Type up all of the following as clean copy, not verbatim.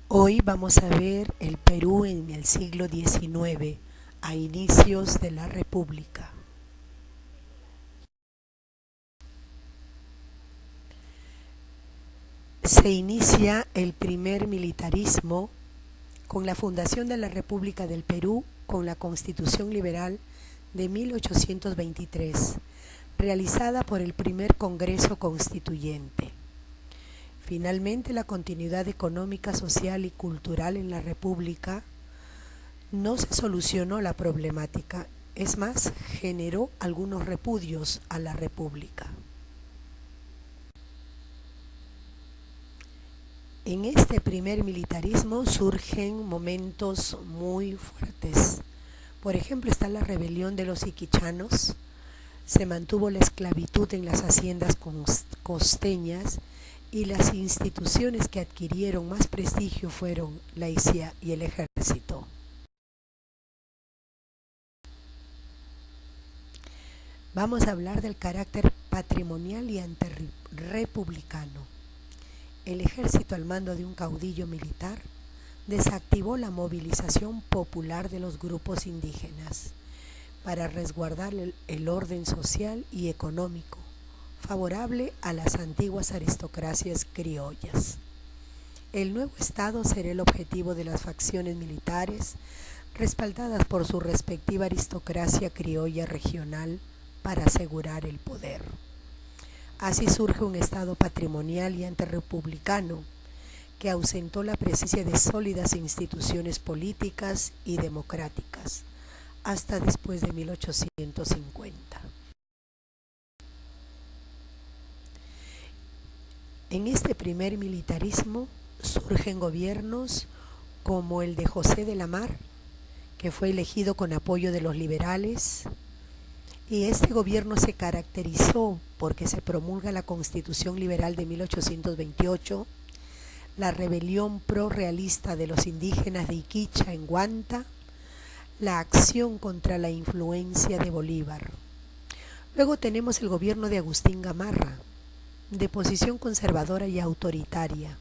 Hoy vamos a ver el Perú en el siglo XIX, a inicios de la República. Se inicia el primer militarismo con la fundación de la República del Perú con la Constitución Liberal de 1823, realizada por el primer Congreso Constituyente. Finalmente, la continuidad económica, social y cultural en la República no se solucionó la problemática, es más, generó algunos repudios a la República. En este primer militarismo surgen momentos muy fuertes. Por ejemplo, está la rebelión de los iquichanos, se mantuvo la esclavitud en las haciendas costeñas y las instituciones que adquirieron más prestigio fueron la ICIA y el ejército. Vamos a hablar del carácter patrimonial y antirrepublicano. El ejército al mando de un caudillo militar desactivó la movilización popular de los grupos indígenas para resguardar el orden social y económico favorable a las antiguas aristocracias criollas. El nuevo Estado será el objetivo de las facciones militares respaldadas por su respectiva aristocracia criolla regional para asegurar el poder. Así surge un Estado patrimonial y antirrepublicano que ausentó la presencia de sólidas instituciones políticas y democráticas hasta después de 1850. En este primer militarismo surgen gobiernos como el de José de la Mar, que fue elegido con apoyo de los liberales, y este gobierno se caracterizó porque se promulga la Constitución Liberal de 1828, la rebelión prorrealista de los indígenas de Iquicha en Huanta, la acción contra la influencia de Bolívar. Luego tenemos el gobierno de Agustín Gamarra, de posición conservadora y autoritaria,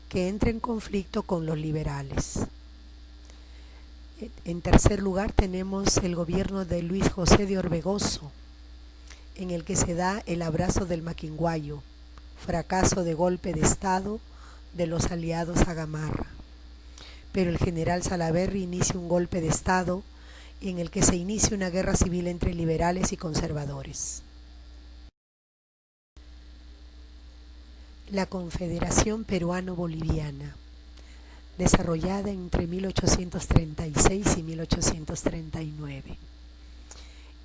que entra en conflicto con los liberales. En tercer lugar tenemos el gobierno de Luis José de Orbegoso, en el que se da el abrazo del Maquinguayo, fracaso de golpe de Estado de los aliados a Gamarra. Pero el general Salaverry inicia un golpe de Estado en el que se inicia una guerra civil entre liberales y conservadores. La Confederación Peruano-Boliviana, desarrollada entre 1836 y 1839.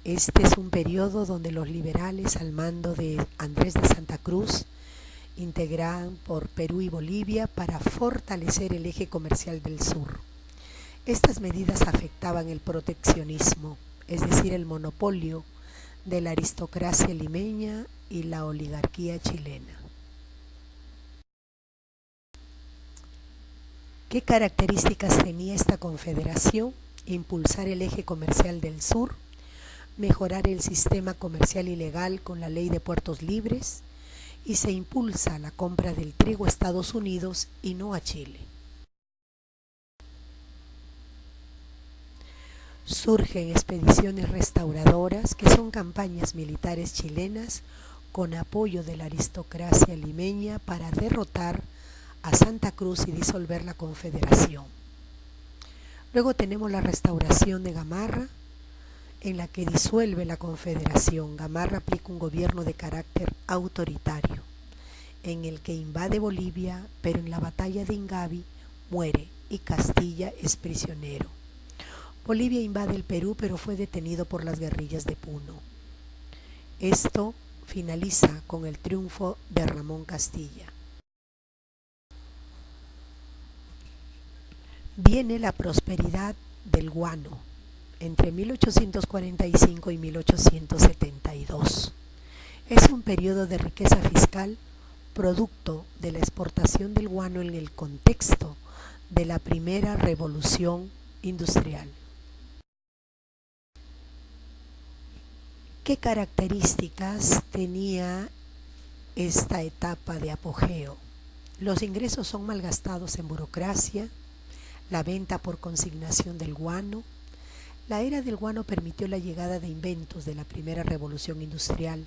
Este es un periodo donde los liberales al mando de Andrés de Santa Cruz integran por Perú y Bolivia para fortalecer el eje comercial del sur. Estas medidas afectaban el proteccionismo, es decir, el monopolio de la aristocracia limeña y la oligarquía chilena. ¿Qué características tenía esta confederación? Impulsar el eje comercial del sur, mejorar el sistema comercial y legal con la ley de puertos libres, y se impulsa la compra del trigo a Estados Unidos y no a Chile. Surgen expediciones restauradoras, que son campañas militares chilenas con apoyo de la aristocracia limeña para derrotar a Santa Cruz y disolver la Confederación. Luego tenemos la restauración de Gamarra, en la que disuelve la Confederación. Gamarra aplica un gobierno de carácter autoritario, en el que invade Bolivia, pero en la batalla de Ingavi muere y Castilla es prisionero. Bolivia invade el Perú, pero fue detenido por las guerrillas de Puno. Esto finaliza con el triunfo de Ramón Castilla. Viene la prosperidad del guano entre 1845 y 1872. Es un periodo de riqueza fiscal producto de la exportación del guano en el contexto de la primera revolución industrial. ¿Qué características tenía esta etapa de apogeo? Los ingresos son malgastados en burocracia, la venta por consignación del guano. La era del guano permitió la llegada de inventos de la primera revolución industrial.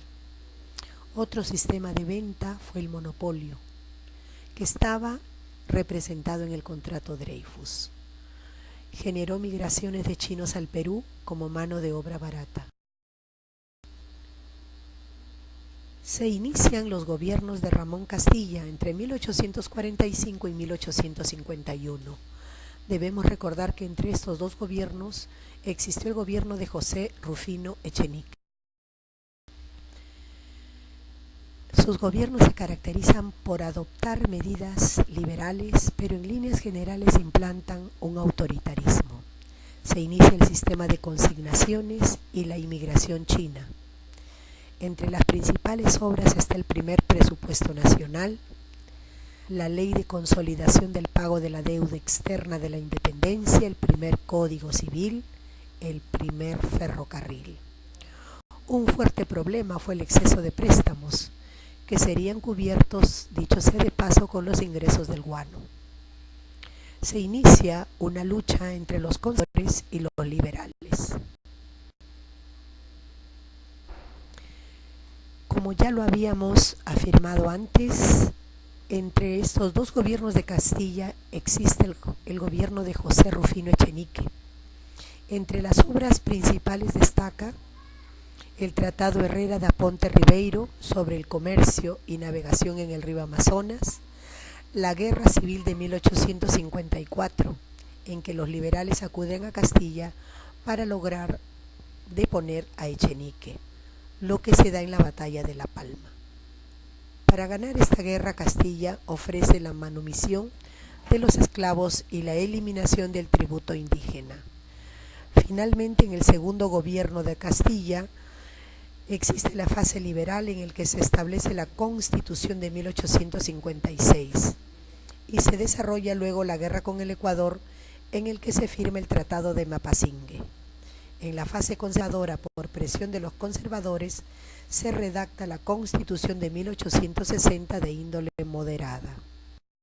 Otro sistema de venta fue el monopolio, que estaba representado en el contrato Dreyfus. Generó migraciones de chinos al Perú como mano de obra barata. Se inician los gobiernos de Ramón Castilla entre 1845 y 1851. Debemos recordar que entre estos dos gobiernos existió el gobierno de José Rufino Echenique. Sus gobiernos se caracterizan por adoptar medidas liberales, pero en líneas generales implantan un autoritarismo. Se inicia el sistema de consignaciones y la inmigración china. Entre las principales obras está el primer presupuesto nacional, la ley de consolidación del pago de la deuda externa de la independencia, el primer código civil, el primer ferrocarril. Un fuerte problema fue el exceso de préstamos, que serían cubiertos, dicho sea de paso, con los ingresos del guano. Se inicia una lucha entre los conservadores y los liberales. Como ya lo habíamos afirmado antes, entre estos dos gobiernos de Castilla existe el gobierno de José Rufino Echenique. Entre las obras principales destaca el Tratado Herrera de Aponte Ribeiro sobre el comercio y navegación en el río Amazonas, la Guerra Civil de 1854, en que los liberales acuden a Castilla para lograr deponer a Echenique, lo que se da en la Batalla de La Palma. Para ganar esta guerra, Castilla ofrece la manumisión de los esclavos y la eliminación del tributo indígena. Finalmente, en el segundo gobierno de Castilla, existe la fase liberal en el que se establece la Constitución de 1856 y se desarrolla luego la guerra con el Ecuador, en el que se firma el Tratado de Mapasingue. En la fase conservadora, por presión de los conservadores, se redacta la Constitución de 1860 de índole moderada.